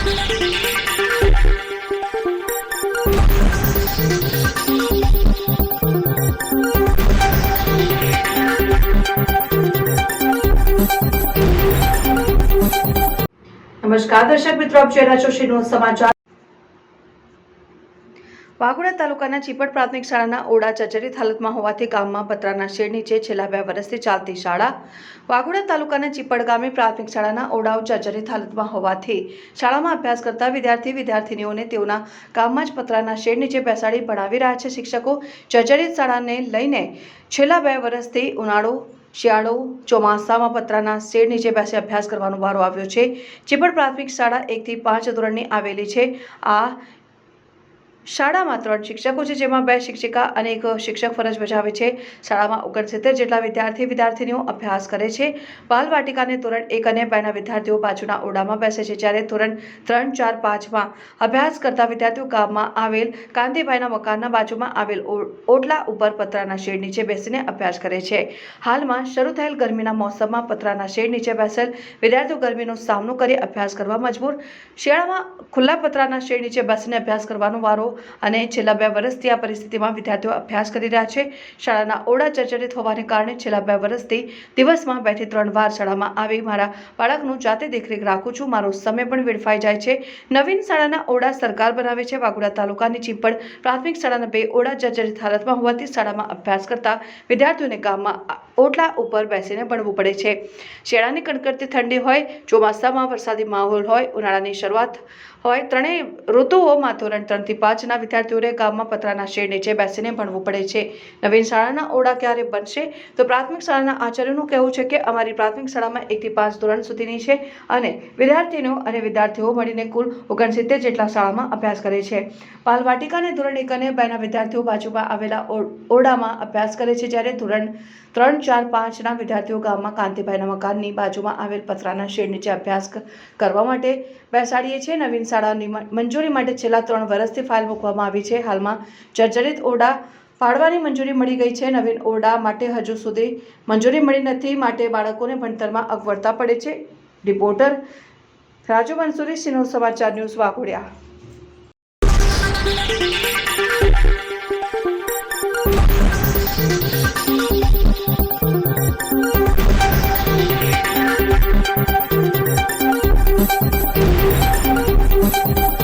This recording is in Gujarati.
નમસ્કાર દર્શક મિત્રો, આપ જોઈ રહ્યા છો શ્રી સમાચાર। વાઘોડા તાલુકાના ચીપડ પ્રાથમિક શાળાના ઓરડા જર્જરિત હાલતમાં હોવાથી ગામમાં પતરાના શેડ નીચે છેલ્લા 2 વર્ષથી ચાલતી શાળા વાઘોડા તાલુકાના ચીપડ ગામે પ્રાથમિક શાળાના ઓરડાઓ જર્જરિત હાલતમાં હોવાથી શાળામાં અભ્યાસ કરતા વિદ્યાર્થીનીઓને તેઓના ગામમાં જ પતરાના શેડ નીચે બેસાડી ભણાવી રહ્યા છે। શિક્ષકો જર્જરિત શાળાને લઈને છેલ્લા 2 વર્ષથી ઉનાળો શિયાળો ચોમાસામાં પતરાના શેડ નીચે બેસી અભ્યાસ કરવાનો વારો આવ્યો છે। ચીપડ પ્રાથમિક શાળા 1 થી 5 ધોરણની આવેલી છે। આ શાળામાં 3 શિક્ષકો છે, જેમાં 2 શિક્ષિકા અને 1 શિક્ષક ફરજ બજાવે છે। શાળામાં 69 જેટલા વિદ્યાર્થીનીઓ અભ્યાસ કરે છે। બાલવાટિકાને ધોરણ 1 અને 2ના વિદ્યાર્થીઓ બાજુના ઓરડામાં બેસે છે, જ્યારે ધોરણ 3, 4, 5માં અભ્યાસ કરતા વિદ્યાર્થીઓ ગામમાં આવેલ કાંતિભાઈના મકાનના બાજુમાં આવેલ ઓટલા ઉપર પતરાના શેડ નીચે બેસીને અભ્યાસ કરે છે। હાલમાં શરૂ થયેલ ગરમીના મોસમમાં પતરાના શેડ નીચે બેસેલ વિદ્યાર્થીઓ ગરમીનો સામનો કરી અભ્યાસ કરવા મજબૂર। શિયાળામાં ખુલ્લા પતરાના શેડ નીચે બેસીને અભ્યાસ કરવાનો વારો અને છેલ્લા 2 વર્ષથી આ પરિસ્થિતિમાં વિદ્યાર્થીઓ અભ્યાસ કરી રહ્યા છે। શાળાના ઓરડા જર્જરિત હોવાને કારણે છેલ્લા 2 વર્ષથી દિવસમાં 2 થી 3 વાર શાળામાં આવી મારા બાળકનું જાતે દેખરેખ રાખું છું। મારો સમય પણ વેડફાઈ જાય છે। નવીન શાળાના ઓરડા સરકાર બનાવે છે। વાઘોડા તાલુકાની ચીપડ પ્રાથમિક શાળાના 2 ઓરડા જર્જરિત હાલતમાં હોવાથી શાળામાં અભ્યાસ કરતા વિદ્યાર્થીઓને ગામમાં ઓટલા ઉપર બેસીને ભણવું પડે છે। શિયાળાની કડકડતી ઠંડી હોય, ચોમાસામાં વરસાદી માહોલ હોય, ઉનાળાની શરૂઆત હોય, ત્રણેય ઋતુઓમાં ધોરણ 3 થી 5ના વિદ્યાર્થીઓને ગામમાં પતરાના શેડ નીચે બેસીને ભણવું પડે છે। નવીન શાળાના ઓરડા ક્યારે બનશે તો પ્રાથમિક શાળાના આચાર્યનું કહેવું છે કે અમારી પ્રાથમિક શાળામાં 1 થી 5 ધોરણ સુધીની છે અને વિદ્યાર્થીઓ મળીને કુલ 69 જેટલા શાળામાં અભ્યાસ કરે છે। બાલવાટિકાને ધોરણ 1 અને 2ના વિદ્યાર્થીઓ બાજુમાં આવેલા ઓરડામાં અભ્યાસ કરે છે, જ્યારે ધોરણ 3, 4, 5ના વિદ્યાર્થીઓ ગામમાં કાંતિભાઈના મકાનની બાજુમાં આવેલ પતરાના શેડ નીચે અભ્યાસ કરવા માટે બેસાડીએ છીએ। નવીન શાળાની મંજૂરી માટે છેલ્લા 3 વર્ષથી ફાઇલ મૂકવામાં આવી છે। હાલમાં જર્જરિત ઓરડા પાડવાની મંજૂરી મળી ગઈ છે। નવીન ઓરડા માટે હજુ સુધી મંજૂરી મળી નથી, માટે બાળકોને ભણતરમાં અગવડતા પડે છે। રિપોર્ટર રાજુ મંસૂરી, સિનોર સમાચાર ન્યૂઝ, વાઘોડિયા।